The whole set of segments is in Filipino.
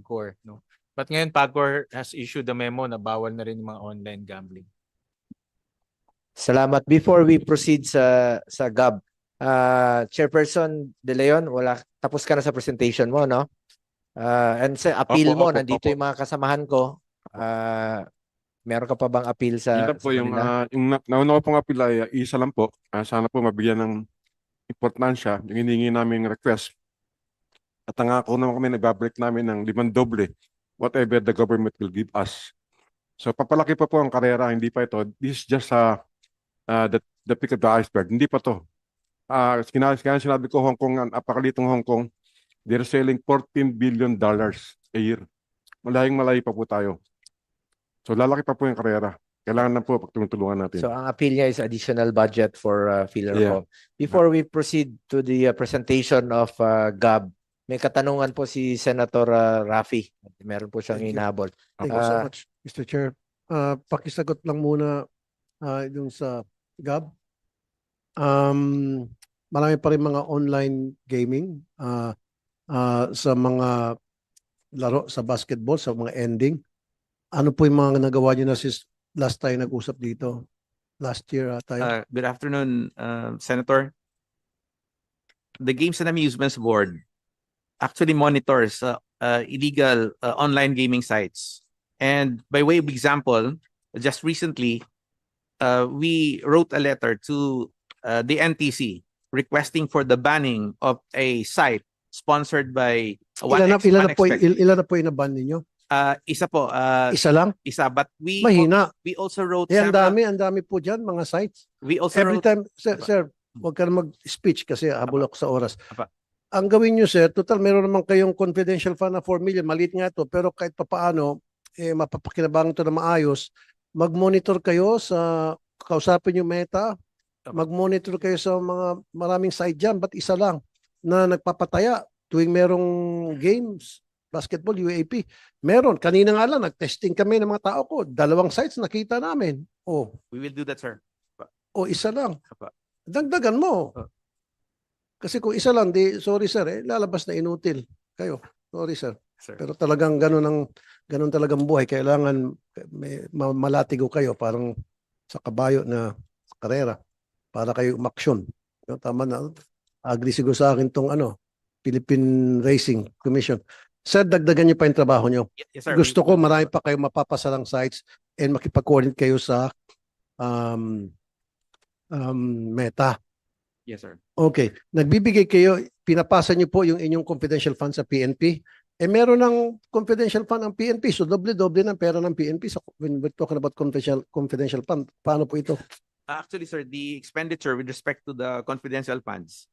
PAGCOR, no? But ngayon, PAGCOR has issued a memo na bawal na rin yung mga online gambling. Salamat. Before we proceed sa GAB, Chairperson De Leon, tapos ka na sa presentation mo, no? And sa appeal mo, nandito yung mga kasamahan ko. Meron ka pa bang appeal sa Yun lang po kanila? yung nauna ko pong appeal ay isa lang po. Sana po mabigyan ng importansya yung hiningi namin request. At nangako naman kami nagbabalik namin ng 5 doble whatever the government will give us. So papalaki pa po ang karera, hindi pa ito. This is just the peak of the iceberg. Hindi pa to. Kaya sinabi ko Hong Kong, apakalitong Hong Kong, they're selling $14 billion a year. Malayong-malayo pa po tayo. So lalaki pa po yung karera. Kailangan na po pagtulungan natin. So ang appeal niya is additional budget for PhilHealth. Before we proceed to the presentation of GAB, may katanungan po si Senator Raffy. Meron po siyang inaabot. Thank you so much, Mr. Chair. Pakisagot lang muna yung sa GAB. Marami pa rin mga online gaming sa mga laro sa basketball, sa mga ending. Ano po yung mga nagawa niyo na since last tayo nag-usap dito? Last year tayo. Good afternoon, Senator. The Games and Amusements Board actually monitors illegal online gaming sites. And by way of example, just recently, we wrote a letter to the NTC requesting for the banning of a site sponsored by Ilan na po yung naban ninyo? Isa po. Isa lang? Isa. But we also wrote ang dami po dyan, mga sites. We also Every wrote, time, sir, huwag ka na mag-speech kasi habol ako sa oras. Apa. Ang gawin nyo, sir, total meron naman kayong confidential fund na 4 million, maliit nga ito, pero kahit papaano, mapapakinabangan ito na maayos, mag-monitor kayo sa, kausapin yung Meta, mag-monitor kayo sa mga maraming site dyan, ba't isa lang na nagpapataya tuwing merong games, basketball, UAP. Meron. Kanina nga lang, nag-testing kami ng mga tao ko. 2 sites nakita namin. Oh. we will do that, sir. O isa lang. Apa. Dagdagan mo. Kasi kung isa lang, sorry sir, lalabas na inutil kayo. Sorry sir. Sir. Pero talagang ganun talagang buhay. Kailangan malatigo kayo parang sa kabayo na karera para kayo umaksyon. Tama na. Agree siguro sa akin tong Philippine Racing Commission. Sir, dagdagan niyo pa yung trabaho niyo. Yes, sir. Gusto ko marami pa kayo mapapasalang sites and makipag-coordinate kayo sa Meta. Yes, sir. Okay. Nagbibigay kayo, pinapasa niyo po yung inyong confidential fund sa PNP. Meron ng confidential fund ang PNP. So, doble-doble ng pera ng PNP. So, when we're talking about confidential fund, paano po ito? Actually, sir, the expenditure with respect to the confidential funds,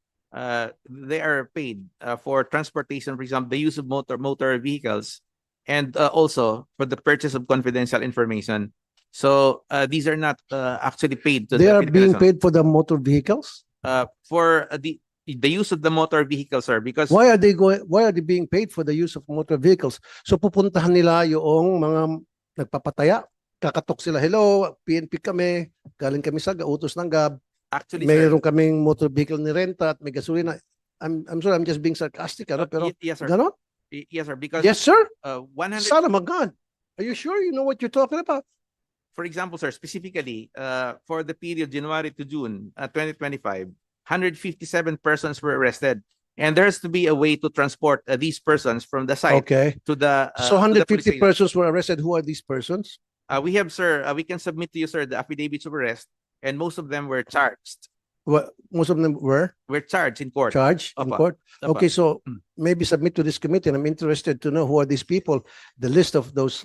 they are paid for transportation, for example, the use of motor vehicles, and also for the purchase of confidential information. So these are not actually paid to They the are being Philippine paid for the motor vehicles? for the use of the motor vehicles, sir, because Why are they being paid for the use of motor vehicles? So pupuntahan nila yung mga nagpapataya, kakatok sila, hello, PNP kami, galing kami sa utos ng GAB, actually, mayroon sir, kaming motor vehicle ni renta at may gasolina. I'm sorry, I'm just being sarcastic, pero yes, sir. ganon? Yes, sir, because Yes, sir? 100. Sana maggan. Are you sure you know what you're talking about? For example, sir, specifically for the period January to June 2025, 157 persons were arrested. And there has to be a way to transport these persons from the site Okay. to the So to the 150 police station. persons were arrested. Who are these persons? We have, sir, we can submit to you, sir, the affidavits of arrest, and most of them were charged. Most of them were Were charged in court. charged in Apa. court. Apa. Okay, so Mm. maybe submit to this committee. And I'm interested to know who are these people, the list of those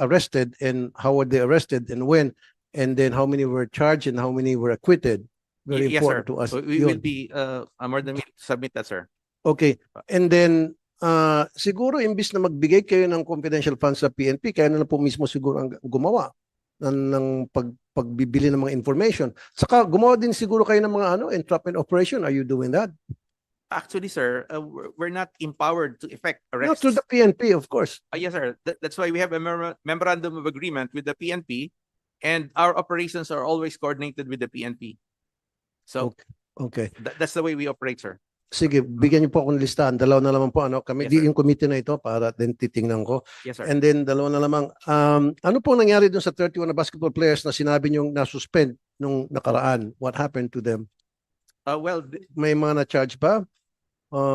arrested and how were they arrested and when, and then how many were charged and how many were acquitted. Very Yes, sir. important to us. We Yun. will be more than willing to submit that, sir. Okay. And then, siguro imbis na magbigay kayo ng confidential funds sa PNP, kaya na lang po mismo siguro ang gumawa ng pagbibili ng mga information. Saka gumawa din siguro kayo ng mga entrapment operation. Are you doing that? Actually, sir, we're not empowered to effect Not arrests. through the PNP, of course. Yes, sir. That's why we have a memorandum of agreement with the PNP, and our operations are always coordinated with the PNP. So Okay. that's the way we operate, sir. Sige, bigyan niyo po ako ng listahan. Dalawa na lamang po. Ano? Kami, Yes, di sir. yung committee na ito para din titingnan ko. Yes, sir. And then, dalawa na lamang. Ano po nangyari dun sa 31 na basketball players na sinabi niyong na-suspend nung nakaraan? What happened to them? Well, May mga na-charge ba?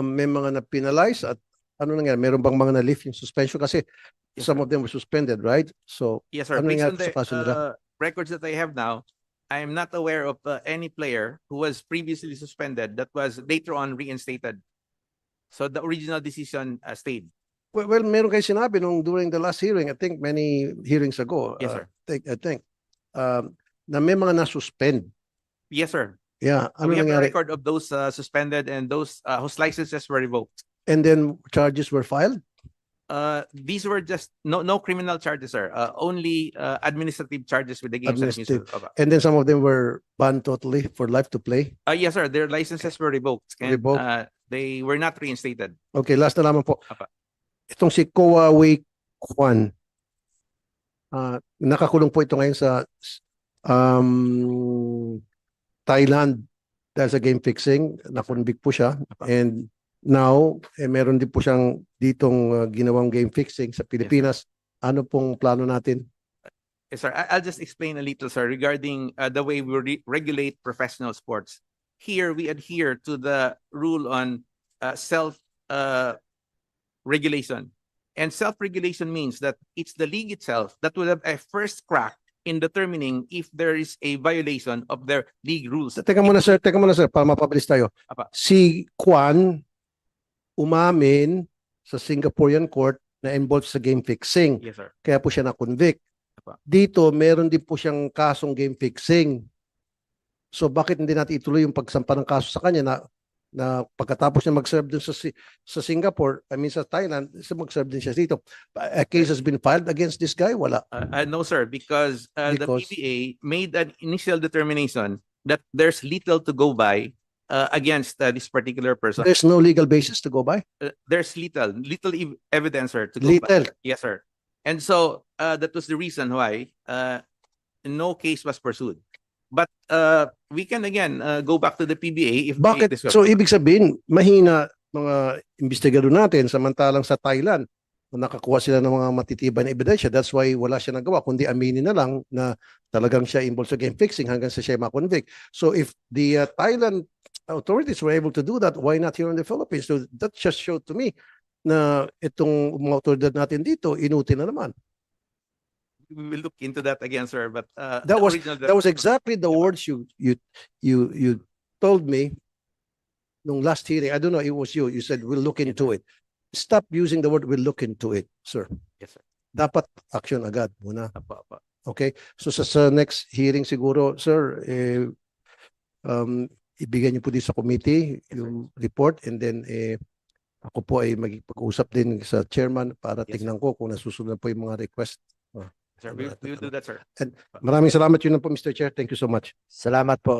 May mga na-penalize? At ano nangyari? Meron bang mga na-lift yung suspension? Kasi Yes, some sir. of them were suspended, right? So, yes, sir. ano Based nangyari on the sa kaso nila? records that I have now, I am not aware of any player who was previously suspended that was later on reinstated. So the original decision stayed. Well, meron kayo sinabi nung during the last hearing, I think many hearings ago. Yes, sir. I think na may mga na-suspend. Yes, sir. Yeah, ano We have a nangyari? record of those suspended and those whose licenses were revoked. And then charges were filed? These were just no criminal charges, sir. Only administrative charges with the games. and Administrative. amusements. And then some of them were banned totally for life to play? Yes, sir. Their licenses were revoked. And, Revoked. they were not reinstated. Okay, last na lamang po. Apa. Itong si Koa Wei Kwan, nakakulong po ito ngayon sa Thailand dahil sa game fixing. Nakonvict po siya. And now, meron din po siyang ditong ginawang game fixing sa Pilipinas. Ano pong plano natin? Yes, sir. I'll just explain a little, sir, regarding the way we regulate professional sports. Here, we adhere to the rule on self regulation. And self-regulation means that it's the league itself that will have a first crack in determining if there is a violation of their league rules. Teka muna sir, para mapabilis tayo. Apa. Si Kwan umamin sa Singaporean court na involved sa game fixing. Yes, sir. Kaya po siya na-convict. Apa. Dito, meron din po siyang kasong game fixing. So bakit hindi natin ituloy yung pagsampa ng kaso sa kanya na pagkatapos niya mag-serve dun sa Singapore, sa Thailand, mag-serve din siya dito. A case has been filed against this guy? Wala. No, sir, because the Because- PBA made an initial determination that there's little to go by against this particular person. There's no legal basis to go by? There's little evidence, sir, to go by. Little. Yes, sir. And so that was the reason why no case was pursued. But we can again go back to the PBA if Bakit? this was- So ibig sabihin, mahina mga investigador natin samantalang sa Thailand, nakakuha sila ng mga matitibay na ebidensya. That's why wala siya nagawa, kundi aminin na lang na talagang siya involved sa game fixing hanggang sa siya ma-convict. So if the Thailand authorities were able to do that, why not here in the Philippines? So that just showed to me na itong mga otoridad natin dito, inuti na naman. we will look into that again, sir. But That the was original that was exactly the words you told me nung last hearing. I don't know, it was you. You said we'll look into it. Stop using the word we'll look into it, sir. Yes, sir. Dapat action agad muna. Apa. Okay? So sa next hearing siguro, sir, ibigay niyo po din sa committee yung report and then ako po ay magpag-usap din sa chairman para Yes, sir. tingnan ko kung nasusunod po yung mga request. Sir, we will do that, sir. Maraming salamat yun po, Mr. Chair. Thank you so much. Salamat po.